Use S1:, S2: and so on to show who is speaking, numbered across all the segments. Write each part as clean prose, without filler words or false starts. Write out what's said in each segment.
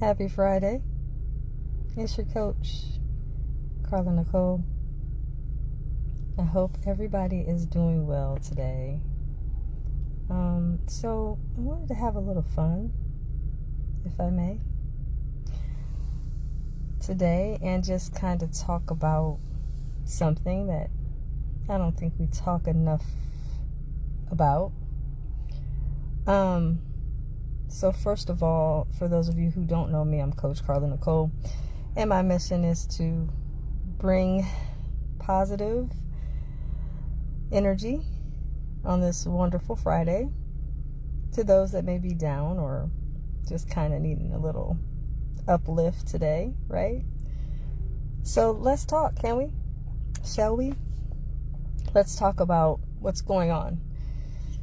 S1: Happy Friday. It's your coach, Carla Nicole. I hope everybody is doing well today. So I wanted to have a little fun, if I may, today, and just kind of talk about something that I don't think we talk enough about. So first of all, for those of you who don't know me, I'm Coach Carla Nicole, and my mission is to bring positive energy on this wonderful Friday to those that may be down or just kind of needing a little uplift today, right? So let's talk, can we? Shall we? Let's talk about what's going on.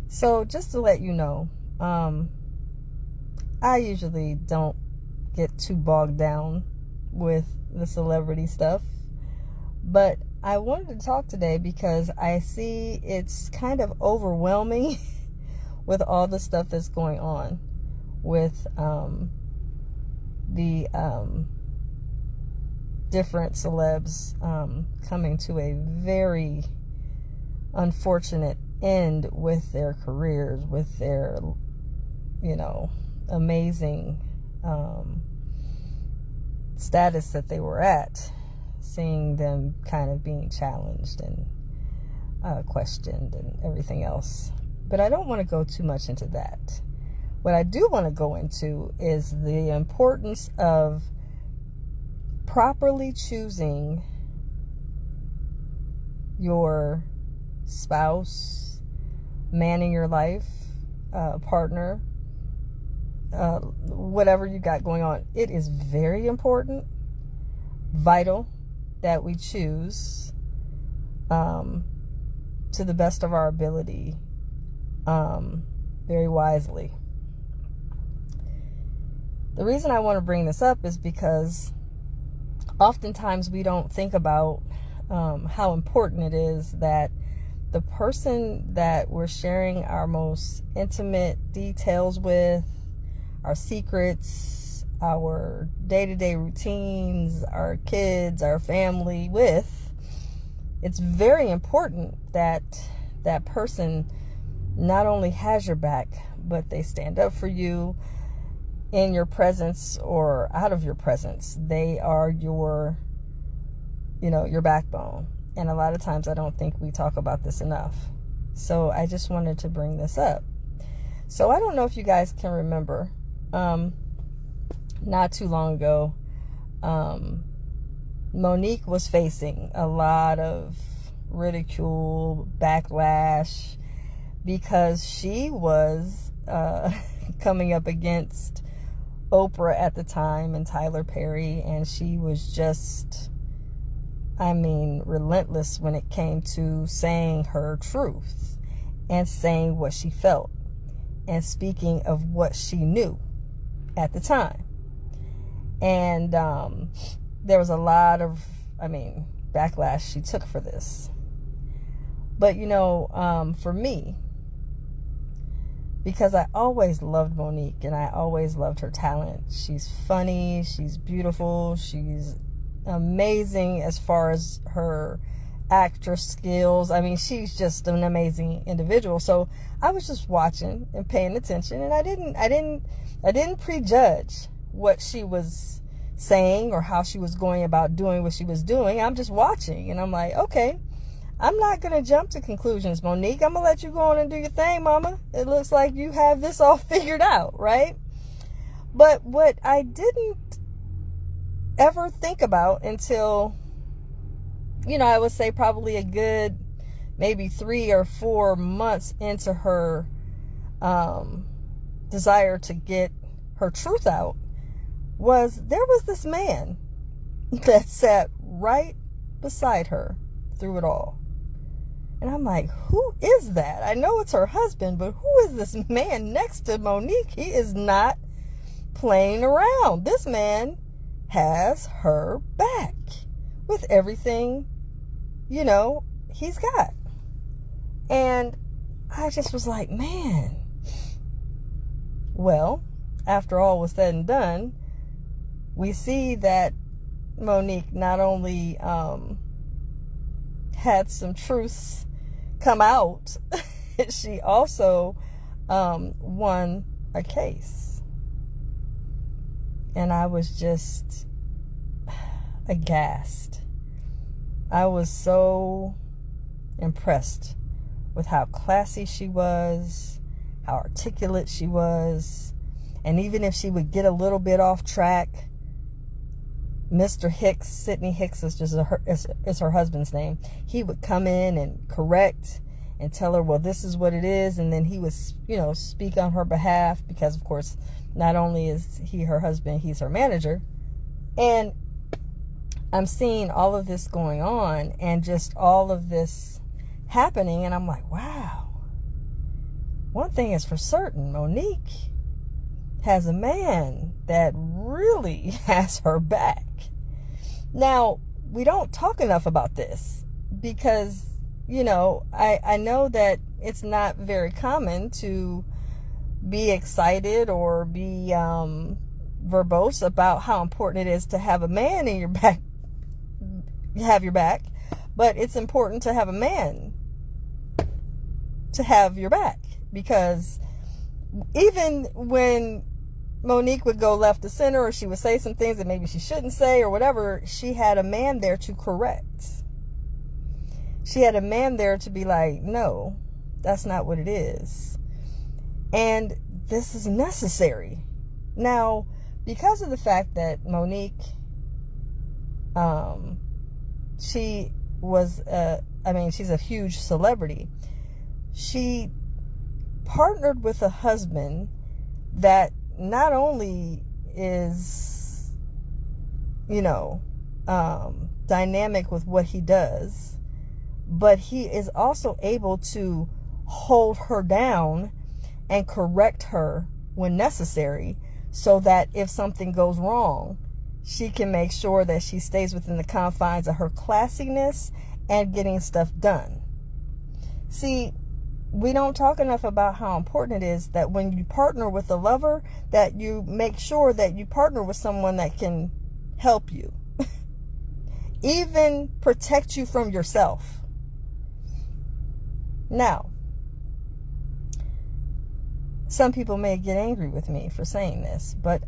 S1: So just to let you know, I usually don't get too bogged down with the celebrity stuff, but I wanted to talk today because I see it's kind of overwhelming with all the stuff that's going on with the different celebs coming to a very unfortunate end with their careers, with their, amazing status that they were at, seeing them kind of being challenged and questioned and everything else. But I don't want to go too much into that. What I do want to go into is the importance of properly choosing your spouse, man in your life, partner, whatever you got going on. It is very important, vital, that we choose to the best of our ability, very wisely. The reason I want to bring this up is because oftentimes we don't think about how important it is that the person that we're sharing our most intimate details with, our secrets, our day-to-day routines, our kids, our family with, it's very important that that person not only has your back, but they stand up for you in your presence or out of your presence. They are your backbone. And a lot of times I don't think we talk about this enough. So I just wanted to bring this up. So I don't know if you guys can remember, not too long ago, Monique was facing a lot of ridicule, backlash, because she was coming up against Oprah at the time and Tyler Perry, and she was just, relentless when it came to saying her truth and saying what she felt and speaking of what she knew at the time. And there was a lot of, backlash she took for this. But, for me, because I always loved Monique and I always loved her talent. She's funny, she's beautiful, she's amazing as far as her actress skills. She's just an amazing individual. So I was just watching and paying attention, and I didn't prejudge what she was saying or how she was going about doing what she was doing. I'm just watching, and I'm like, okay, I'm not going to jump to conclusions, Monique. I'm going to let you go on and do your thing, mama. It looks like you have this all figured out, right? But what I didn't ever think about until, I would say probably a good maybe 3 or 4 months into her desire to get her truth out, was there was this man that sat right beside her through it all. And I'm like, who is that? I know it's her husband, but who is this man next to Monique? He is not playing around. This man has her back with everything, he's got. And I just was like, man. Well, after all was said and done, we see that Monique not only had some truths come out, she also won a case. And I was just aghast. I was so impressed with how classy she was, how articulate she was. And even if she would get a little bit off track, Mr. Hicks, Sydney Hicks is her husband's name, he would come in and correct and tell her, well, this is what it is. And then he would, speak on her behalf, because, of course, not only is he her husband, he's her manager. And I'm seeing all of this going on and just all of this happening. And I'm like, wow. One thing is for certain, Monique has a man that really has her back. Now, we don't talk enough about this because, I know that it's not very common to be excited or be verbose about how important it is to have a man in your back, have your back, but it's important to have a man to have your back, because even when Monique would go left to center, or she would say some things that maybe she shouldn't say or whatever, she had a man there to correct. She had a man there to be like, no, that's not what it is. And this is necessary. Now, because of the fact that Monique, she was, she's a huge celebrity. She partnered with a husband that not only is, dynamic with what he does, but he is also able to hold her down and correct her when necessary, so that if something goes wrong, she can make sure that she stays within the confines of her classiness and getting stuff done. See, we don't talk enough about how important it is that when you partner with a lover, that you make sure that you partner with someone that can help you, even protect you from yourself. Now, some people may get angry with me for saying this, but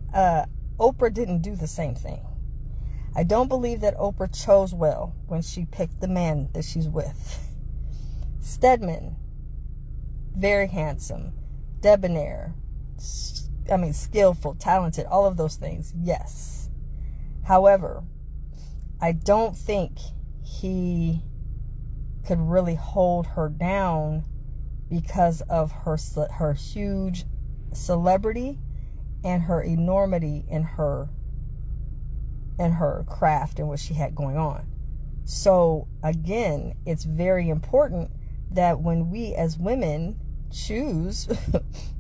S1: Oprah didn't do the same thing. I don't believe that Oprah chose well when she picked the man that she's with. Stedman, very handsome, debonair, skillful, talented, all of those things, yes. However, I don't think he could really hold her down because of her huge celebrity and her enormity in her craft and what she had going on. So again, it's very important that when we as women choose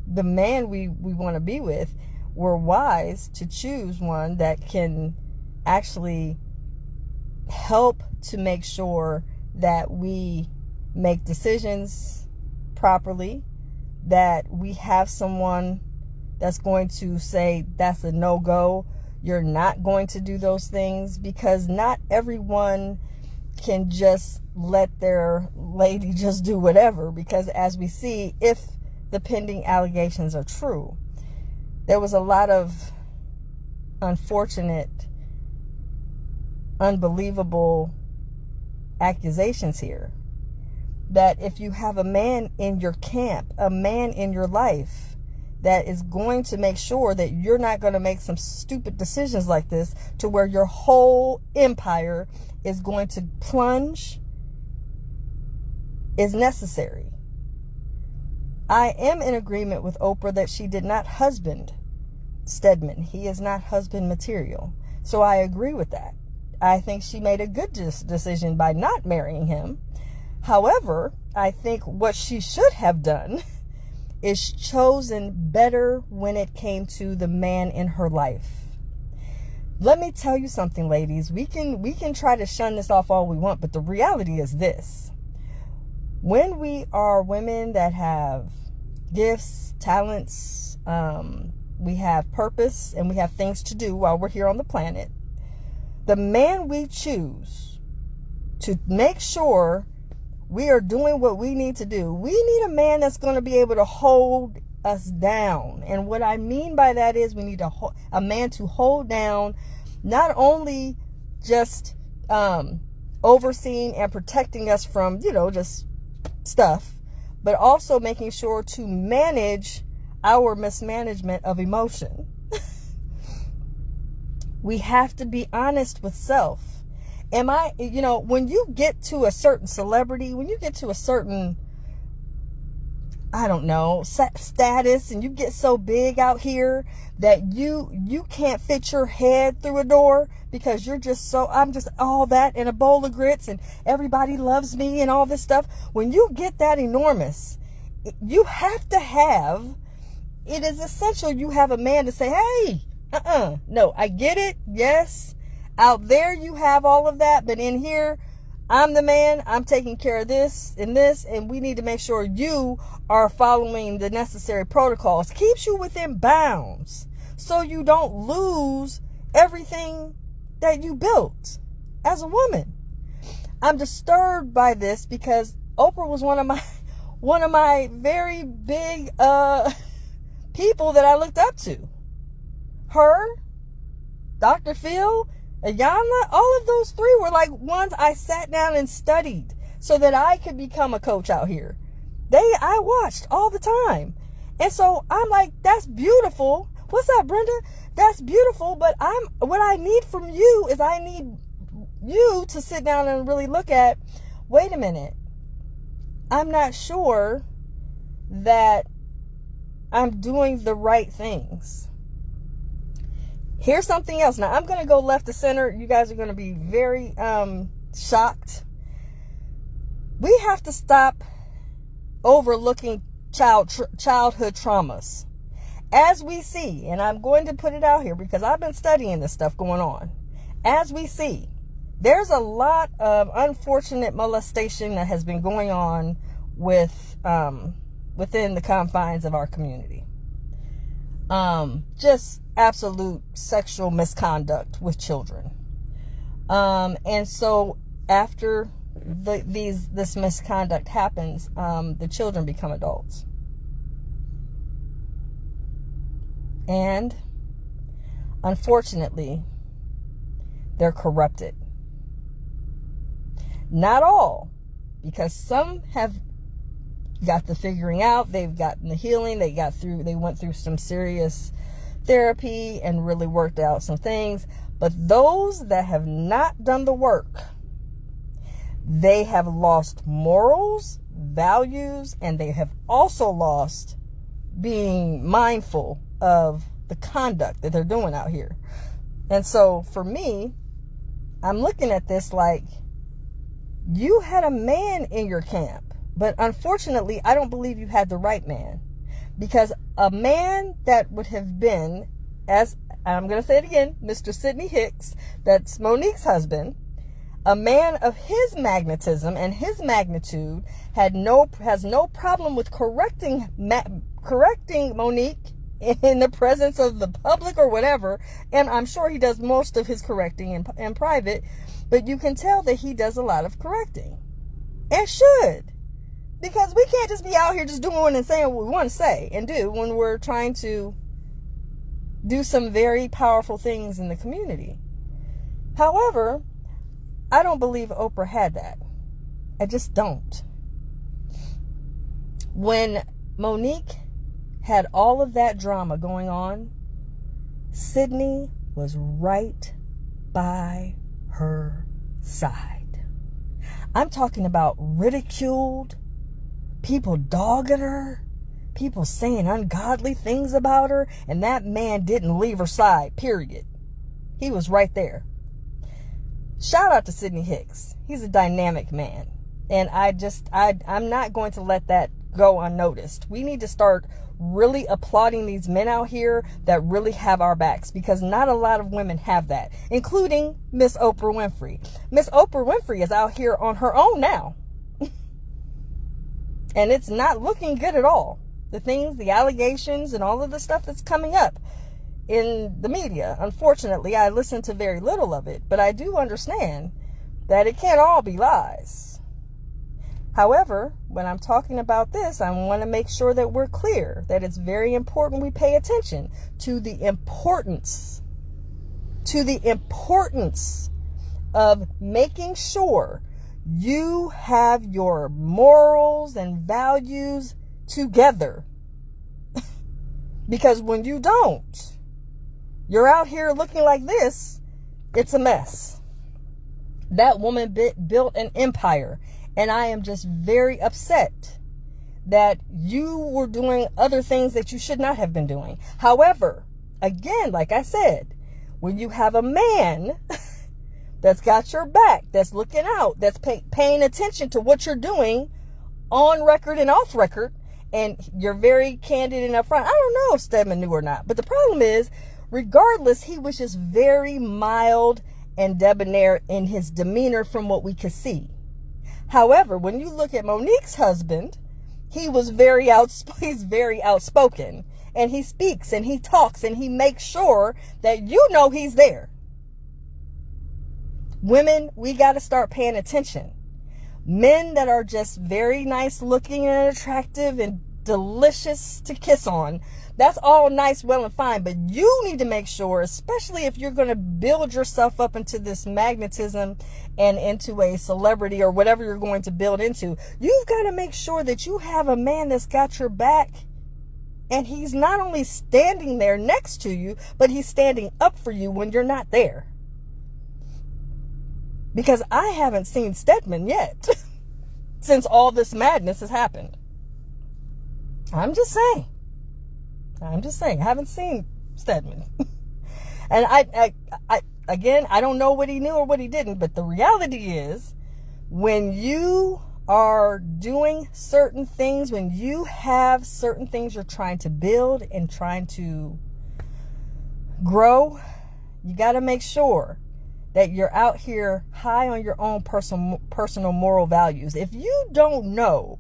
S1: the man we want to be with, we're wise to choose one that can actually help to make sure that we make decisions properly, that we have someone that's going to say that's a no-go, you're not going to do those things, because not everyone can just let their lady just do whatever, because as we see, if the pending allegations are true, there was a lot of unfortunate, unbelievable accusations here, that if you have a man in your camp, a man in your life that is going to make sure that you're not going to make some stupid decisions like this to where your whole empire is going to plunge, is necessary. I am in agreement with Oprah that she did not husband Stedman. He is not husband material. So I agree with that. I think she made a good decision by not marrying him. However, I think what she should have done is chosen better when it came to the man in her life. Let me tell you something, ladies. We can try to shun this off all we want, but the reality is this. When we are women that have gifts, talents, we have purpose, and we have things to do while we're here on the planet. The man we choose to make sure we are doing what we need to do, we need a man that's going to be able to hold us down. And what I mean by that is we need a man to hold down, not only just overseeing and protecting us from, just stuff, but also making sure to manage our mismanagement of emotion. We have to be honest with self. When you get to a certain celebrity, when you get to a certain, status, and you get so big out here that you can't fit your head through a door because I'm just all that in a bowl of grits and everybody loves me and all this stuff. When you get that enormous, you have to have, it is essential you have a man to say, hey, no, I get it. Yes. Out there you have all of that, but in here, I'm the man. I'm taking care of this, and we need to make sure you are following the necessary protocols. Keeps you within bounds so you don't lose everything that you built as a woman. I'm disturbed by this because Oprah was one of my very big people that I looked up to. Her, Dr. Phil, Ayanna, all of those three were like ones I sat down and studied so that I could become a coach out here. I watched all the time. And so I'm like, that's beautiful. What's up, Brenda? That's beautiful. But what I need from you is I need you to sit down and really look at, wait a minute. I'm not sure that I'm doing the right things. Here's something else. Now, I'm going to go left to center. You guys are going to be very shocked. We have to stop overlooking childhood traumas. As we see, and I'm going to put it out here because I've been studying this stuff going on. As we see, there's a lot of unfortunate molestation that has been going on within the confines of our community. Just absolute sexual misconduct with children. And so after this misconduct happens, the children become adults. And unfortunately, they're corrupted. Not all, because some have got the figuring out, they've gotten the healing, they went through some serious therapy and really worked out some things. But those that have not done the work, they have lost morals, values, and they have also lost being mindful of the conduct that they're doing out here. And so for me, I'm looking at this like, you had a man in your camp, but unfortunately, I don't believe you had the right man. Because a man that would have been, as I'm going to say it again, Mr. Sidney Hicks, that's Monique's husband, a man of his magnetism and his magnitude has no problem with correcting Monique in the presence of the public or whatever. And I'm sure he does most of his correcting in private, but you can tell that he does a lot of correcting and should. Because we can't just be out here just doing and saying what we want to say and do when we're trying to do some very powerful things in the community. However, I don't believe Oprah had that. I just don't. When Monique had all of that drama going on, Sidney was right by her side. I'm talking about ridiculed, people dogging her, people saying ungodly things about her, and that man didn't leave her side, period. He was right there. Shout out to Sidney Hicks. He's a dynamic man. And I'm not going to let that go unnoticed. We need to start really applauding these men out here that really have our backs, because not a lot of women have that, including Miss Oprah Winfrey. Miss Oprah Winfrey is out here on her own now. And it's not looking good at all. the things, the allegations, and all of the stuff that's coming up in the media. Unfortunately, I listen to very little of it, but I do understand that it can't all be lies. However, when I'm talking about this, I want to make sure that we're clear that it's very important we pay attention to the importance of making sure you have your morals and values together. Because when you don't, you're out here looking like this, it's a mess. That woman built an empire, and I am just very upset that you were doing other things that you should not have been doing. However, again, like I said, when you have a man that's got your back, that's looking out, that's paying attention to what you're doing on record and off record, and you're very candid and upfront. I don't know if Stedman knew or not, but the problem is, regardless, he was just very mild and debonair in his demeanor from what we could see. However, when you look at Monique's husband, he's very outspoken, and he speaks and he talks and he makes sure that you know he's there. Women, we got to start paying attention. Men that are just very nice looking and attractive and delicious to kiss on, that's all nice, well, and fine, but you need to make sure, especially if you're going to build yourself up into this magnetism and into a celebrity or whatever you're going to build into, you've got to make sure that you have a man that's got your back, and he's not only standing there next to you, but he's standing up for you when you're not there. Because I haven't seen Stedman yet since all this madness has happened. I'm just saying. I haven't seen Stedman. And I don't know what he knew or what he didn't, but the reality is, when you are doing certain things, when you have certain things you're trying to build and trying to grow, you got to make sure that you're out here high on your own personal moral values. If you don't know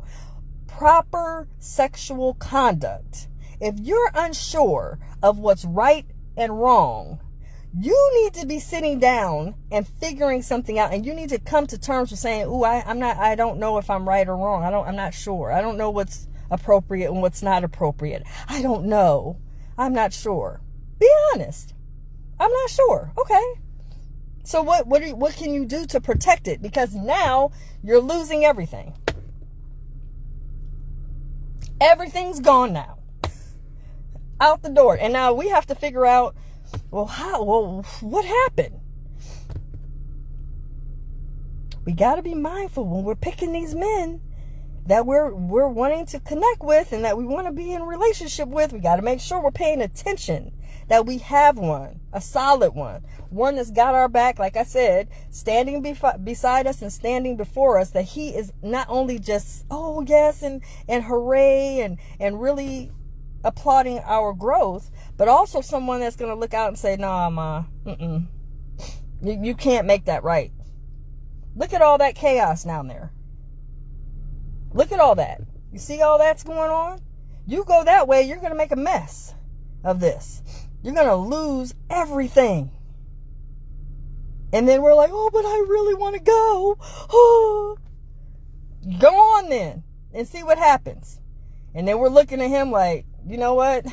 S1: proper sexual conduct, if you're unsure of what's right and wrong, you need to be sitting down and figuring something out, and you need to come to terms with saying, "Ooh, I don't know if I'm right or wrong. I'm not sure. I don't know what's appropriate and what's not appropriate. I don't know. I'm not sure." Be honest. I'm not sure. Okay. So what can you do to protect it? Because now you're losing everything. Everything's gone now. Out the door. And now we have to figure out, what happened? We got to be mindful when we're picking these men that we're wanting to connect with and that we want to be in a relationship with. We got to make sure we're paying attention, that we have one, a solid one that's got our back, like I said, standing beside us and standing before us, that he is not only just, oh yes, and hooray, and really applauding our growth, but also someone that's going to look out and say, nah, ma, you can't make that right. Look at all that chaos down there. Look at all that. You see all that's going on? You go that way, you're going to make a mess of this. You're going to lose everything. And then we're like, oh, but I really want to go. Oh. Go on then and see what happens. And then we're looking at him like, you know what?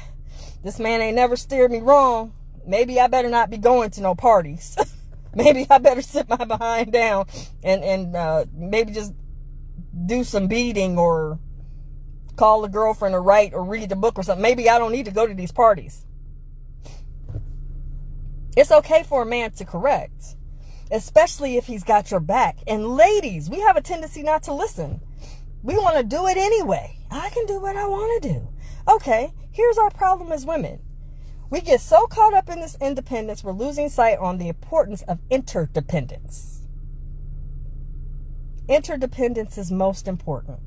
S1: This man ain't never steered me wrong. Maybe I better not be going to no parties. Maybe I better sit my behind down and maybe just do some beading or call a girlfriend or write or read the book or something. Maybe I don't need to go to these parties. It's okay for a man to correct, especially if he's got your back. And ladies, we have a tendency not to listen. We want to do it anyway. I can do what I want to do. Okay, here's our problem as women. We get so caught up in this independence, we're losing sight on the importance of interdependence. Interdependence is most important.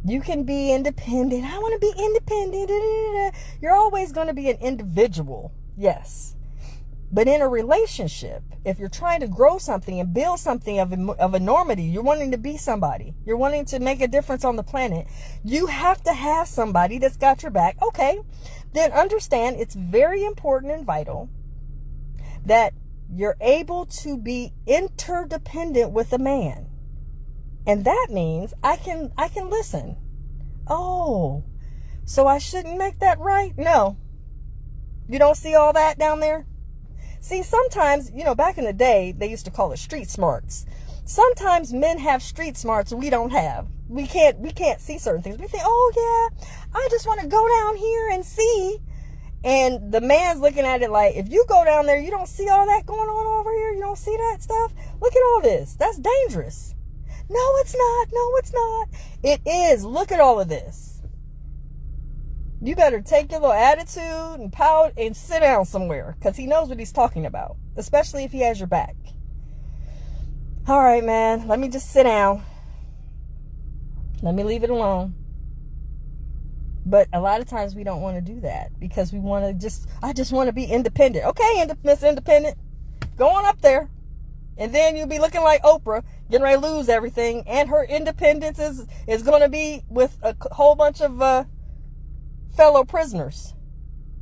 S1: You can be independent. I want to be independent. You're always going to be an individual. Yes. But in a relationship, if you're trying to grow something and build something of enormity, you're wanting to be somebody, you're wanting to make a difference on the planet, you have to have somebody that's got your back. Okay, then understand it's very important and vital that you're able to be interdependent with a man. And that means I can listen. Oh, so I shouldn't make that right? No. You don't see all that down there? See, sometimes, back in the day, they used to call it street smarts. Sometimes men have street smarts we don't have. We can't see certain things. We think, oh yeah, I just want to go down here and see. And the man's looking at it like, if you go down there, you don't see all that going on over here. You don't see that stuff. Look at all this. That's dangerous. No, it's not. No, it's not. It is. Look at all of this. You better take your little attitude and pout and sit down somewhere, because he knows what he's talking about, especially if he has your back. All right, man, let me just sit down. Let me leave it alone. But a lot of times we don't want to do that because we want to I just want to be independent. Okay, Miss Independent, go on up there. And then you'll be looking like Oprah, getting ready to lose everything. And her independence is going to be with a whole bunch of fellow prisoners,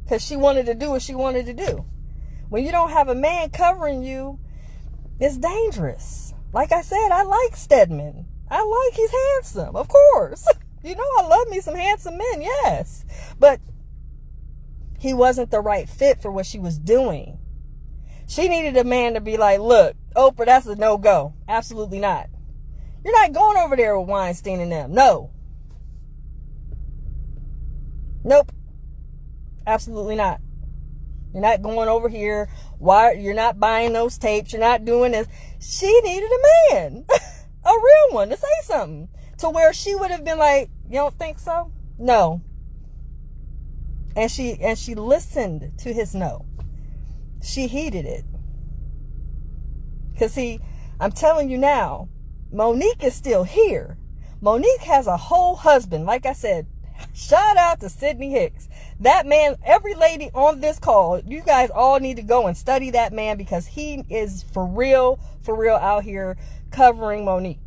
S1: because she wanted to do what she wanted to do. When you don't have a man covering you, it's dangerous. Like I said, I like Stedman. I like he's handsome, of course. I love me some handsome men, yes. But he wasn't the right fit for what she was doing. She needed a man to be like, look, Oprah, that's a no-go. Absolutely not. You're not going over there with Weinstein and them. No. Nope. Absolutely not. You're not going over here. Why? You're not buying those tapes. You're not doing this. She needed a man, a real one, to say something, to where she would have been like, you don't think so? No. And she listened to his no. She heeded it. Because see, I'm telling you now, Monique is still here. Monique has a whole husband. Like I said, shout out to Sydney Hicks. That man, every lady on this call, you guys all need to go and study that man, because he is for real out here covering Monique.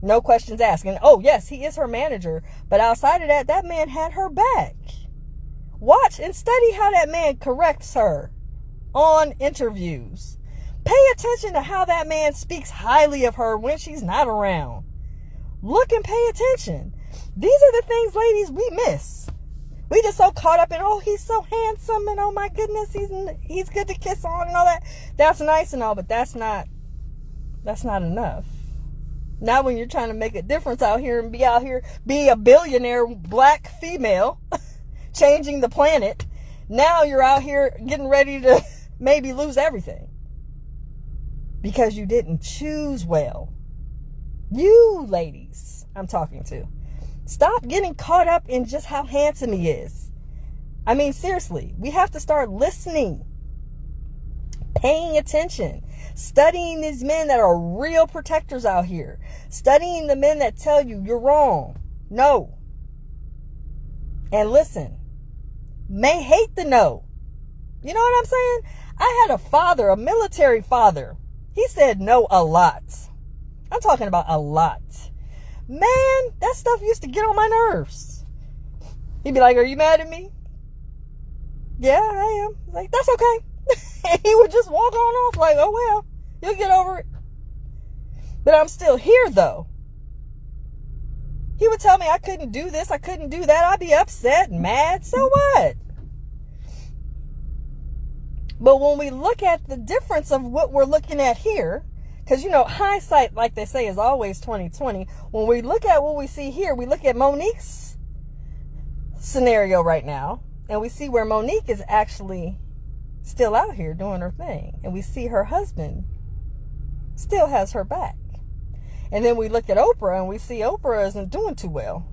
S1: No questions asked. And oh yes, he is her manager. But outside of that, that man had her back. Watch and study how that man corrects her on interviews. Pay attention to how that man speaks highly of her when she's not around. Look and pay attention. These are the things, ladies, we miss. We just so caught up in, oh, he's so handsome, and oh my goodness, he's good to kiss on and all that. That's nice and all, but that's not enough. Not when you're trying to make a difference out here and be a billionaire black female, changing the planet. Now you're out here getting ready to maybe lose everything because you didn't choose well. You ladies, I'm talking to. Stop getting caught up in just how handsome he is. I mean, seriously, we have to start listening, paying attention, studying these men that are real protectors out here, studying the men that tell you you're wrong. No. And listen, may hate the no. You know what I'm saying? I had a father, a military father. He said no a lot. I'm talking about a lot. Man, that stuff used to get on my nerves. He'd be like, are you mad at me? Yeah, I am. Like, that's okay. And he would just walk on off like, oh, well, you'll get over it. But I'm still here, though. He would tell me I couldn't do this, I couldn't do that. I'd be upset and mad. So what? But when we look at the difference of what we're looking at here, because, hindsight, like they say, is always 20/20. When we look at what we see here, we look at Monique's scenario right now, and we see where Monique is actually still out here doing her thing. And we see her husband still has her back. And then we look at Oprah, and we see Oprah isn't doing too well.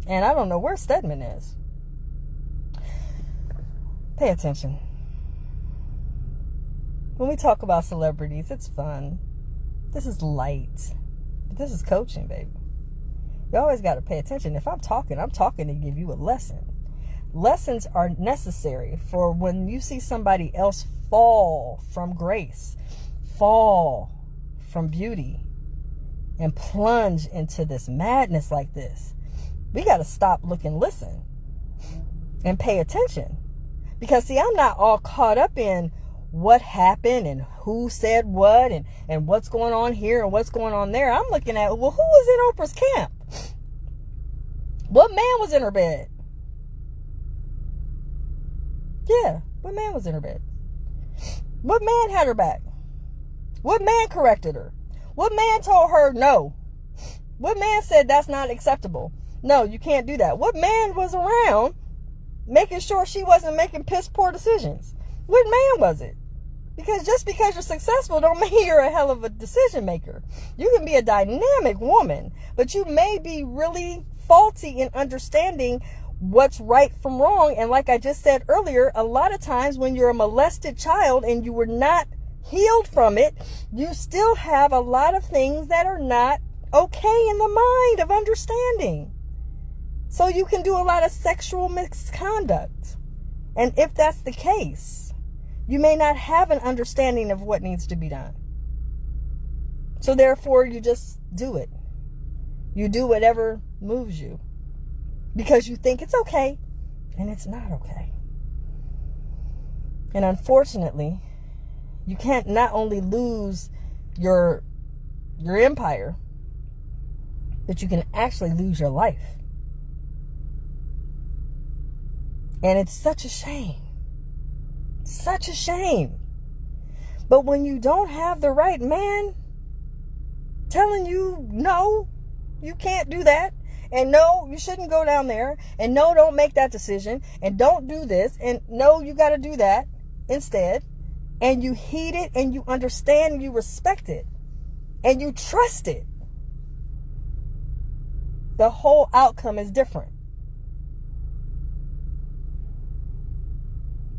S1: And I don't know where Stedman is. Pay attention. When we talk about celebrities, it's fun. This is light. But this is coaching, baby. You always got to pay attention. If I'm talking to give you a lesson. lessons are necessary for when you see somebody else fall from grace, fall from beauty, and plunge into this madness like this. We got to stop, look, and listen and pay attention. Because, see, I'm not all caught up in what happened and who said what and what's going on here and what's going on there. I'm looking at, well, who was in Oprah's camp? What man was in her bed? Yeah, what man was in her bed? What man had her back? What man corrected her? What man told her no? What man said that's not acceptable? No, you can't do that. What man was around making sure she wasn't making piss poor decisions? What man was it? Because just because you're successful don't mean you're a hell of a decision maker. You can be a dynamic woman, but you may be really faulty in understanding what's right from wrong. And like I just said earlier, a lot of times when you're a molested child and you were not healed from it, you still have a lot of things that are not okay in the mind of understanding. So you can do a lot of sexual misconduct. And if that's the case, you may not have an understanding of what needs to be done. So therefore, you just do it. You do whatever moves you because you think it's okay, and it's not okay. And unfortunately, you can't not only lose your empire, but you can actually lose your life. And it's such a shame. Such a shame. But when you don't have the right man telling you, no, you can't do that, and no, you shouldn't go down there, and no, don't make that decision, and don't do this, and no, you got to do that instead, and you heed it, and you understand, and you respect it, and you trust it, the whole outcome is different.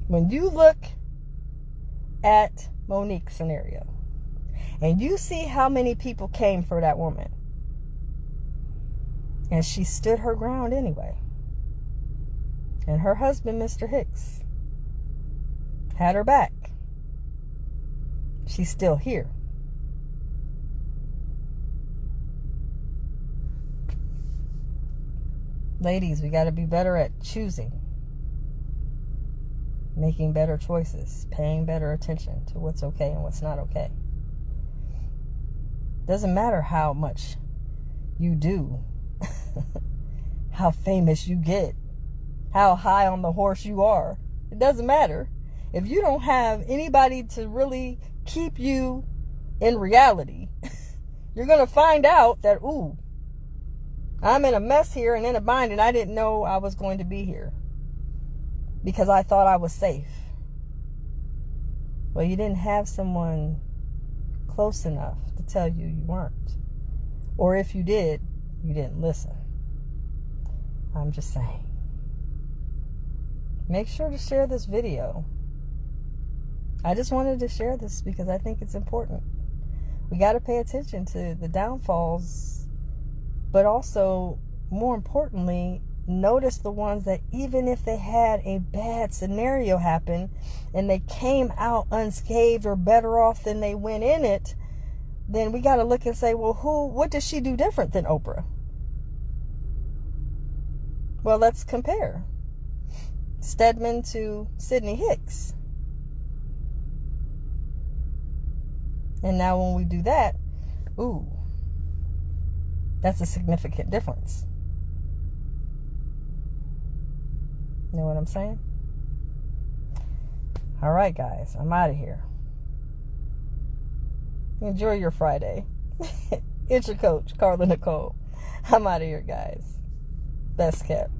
S1: When you look at Monique's scenario and you see how many people came for that woman, and she stood her ground anyway, and her husband, Mr. Hicks, had her back, she's still here. Ladies, we got to be better at choosing, making better choices, paying better attention to what's okay and what's not okay. Doesn't matter how much you do, how famous you get, how high on the horse you are. It doesn't matter. If you don't have anybody to really keep you in reality, you're going to find out that, ooh, I'm in a mess here and in a bind, and I didn't know I was going to be here because I thought I was safe. Well, you didn't have someone close enough to tell you you weren't. Or if you did, you didn't listen. I'm just saying. Make sure to share this video. I just wanted to share this because I think it's important. We got to pay attention to the downfalls, but also, more importantly, notice the ones that even if they had a bad scenario happen and they came out unscathed or better off than they went in it, then we got to look and say, well, what does she do different than Oprah? Well, let's compare Stedman to Sydney Hicks. And now when we do that, ooh, that's a significant difference. You know what I'm saying? All right, guys, I'm out of here. Enjoy your Friday. It's your coach, Carla Nicole. I'm out of here, guys. Best kept.